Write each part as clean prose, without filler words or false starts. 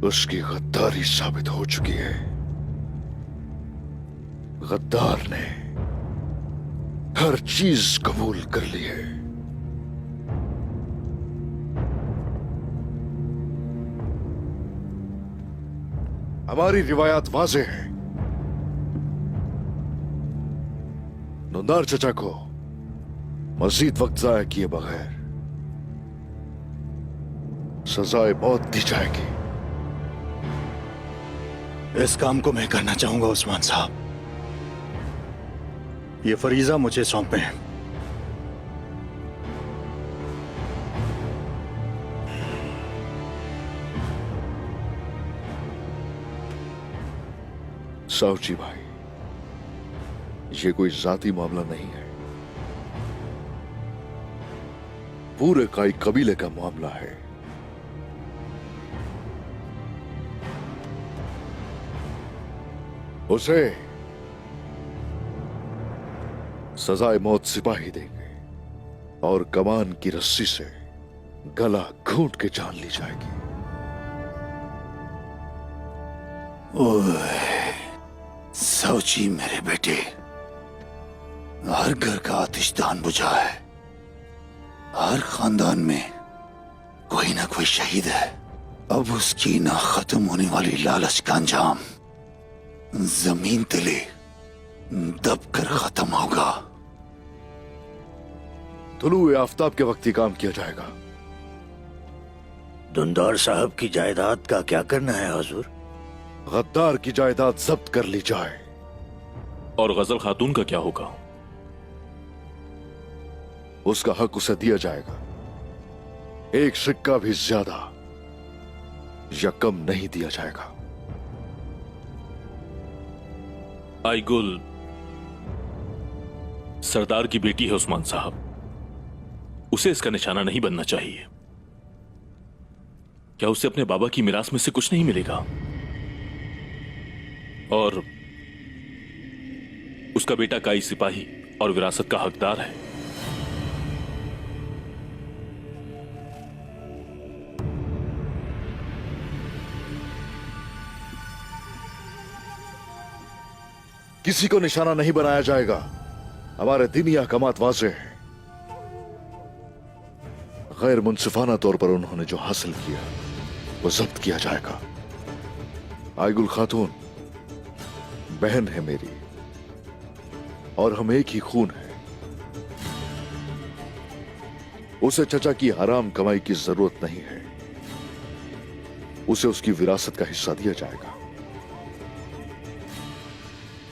उसकी गद्दारी साबित हो चुकी है। गद्दार ने हर चीज कबूल कर ली है। हमारी रिवायात वाज़े है। नुंदार चचा को मजीद वक्त जाया किए बगैर सजाए मौत दी जाएगी। इस काम को मैं करना चाहूंगा उस्मान साहब। ये फरीजा मुझे सौंपे हैं। साहूजी भाई, ये कोई जाती मामला नहीं है, पूरे काई कबीले का मामला है। उसे सजाए मौत सिपाही देंगे और कमान की रस्सी से गला घूंट के जान ली जाएगी। ओए साहूजी, मेरे बेटे, हर घर का आतिशदान बुझा है। हर खानदान में कोई ना कोई शहीद है। अब उसकी ना खत्म होने वाली लालच का अंजाम जमीन तले दबकर खत्म होगा। तुलुए आफताब के वक्त ही काम किया जाएगा। दुंदार साहब की जायदाद का क्या करना है हुजूर? गद्दार की जायदाद जब्त कर ली जाए। और गजल खातून का क्या होगा? उसका हक उसे दिया जाएगा। एक सिक्का भी ज्यादा या कम नहीं दिया जाएगा। आईगुल सरदार की बेटी है उस्मान साहब, उसे इसका निशाना नहीं बनना चाहिए। क्या उसे अपने बाबा की मिरास में से कुछ नहीं मिलेगा? और उसका बेटा काई सिपाही और विरासत का हकदार है। किसी को निशाना नहीं बनाया जाएगा। हमारे दीनी अहकामात वाज़े हैं। गैर मुंसिफाना तौर पर उन्होंने जो हासिल किया वो जब्त किया जाएगा। आईगुल खातून बहन है मेरी और हम एक ही खून है। उसे चचा की हराम कमाई की जरूरत नहीं है। उसे उसकी विरासत का हिस्सा दिया जाएगा।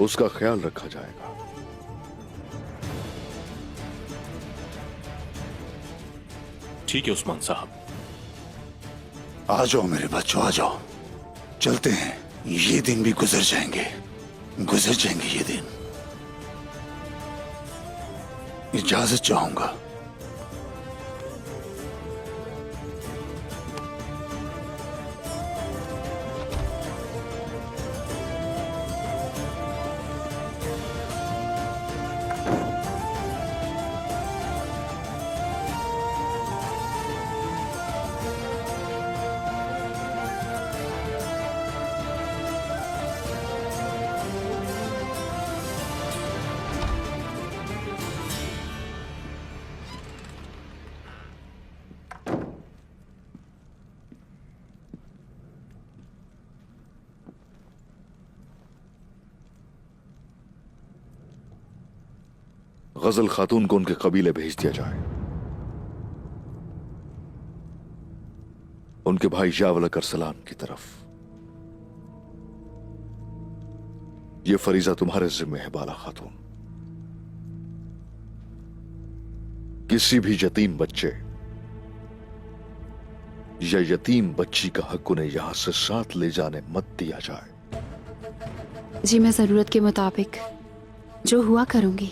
उसका ख्याल रखा जाएगा। ठीक है उस्मान साहब। आ जाओ मेरे बच्चों, आ जाओ, चलते हैं। ये दिन भी गुजर जाएंगे ये दिन। इजाजत चाहूंगा। गजल खातून को उनके कबीले भेज दिया जाए। उनके भाई जावल करसलान की तरफ। यह फरीजा तुम्हारे जिम्मे है बाला खातून। किसी भी यतीम बच्चे या यतीम बच्ची का हक उन्हें यहां से साथ ले जाने मत दिया जाए। जी, मैं जरूरत के मुताबिक जो हुआ करूंगी।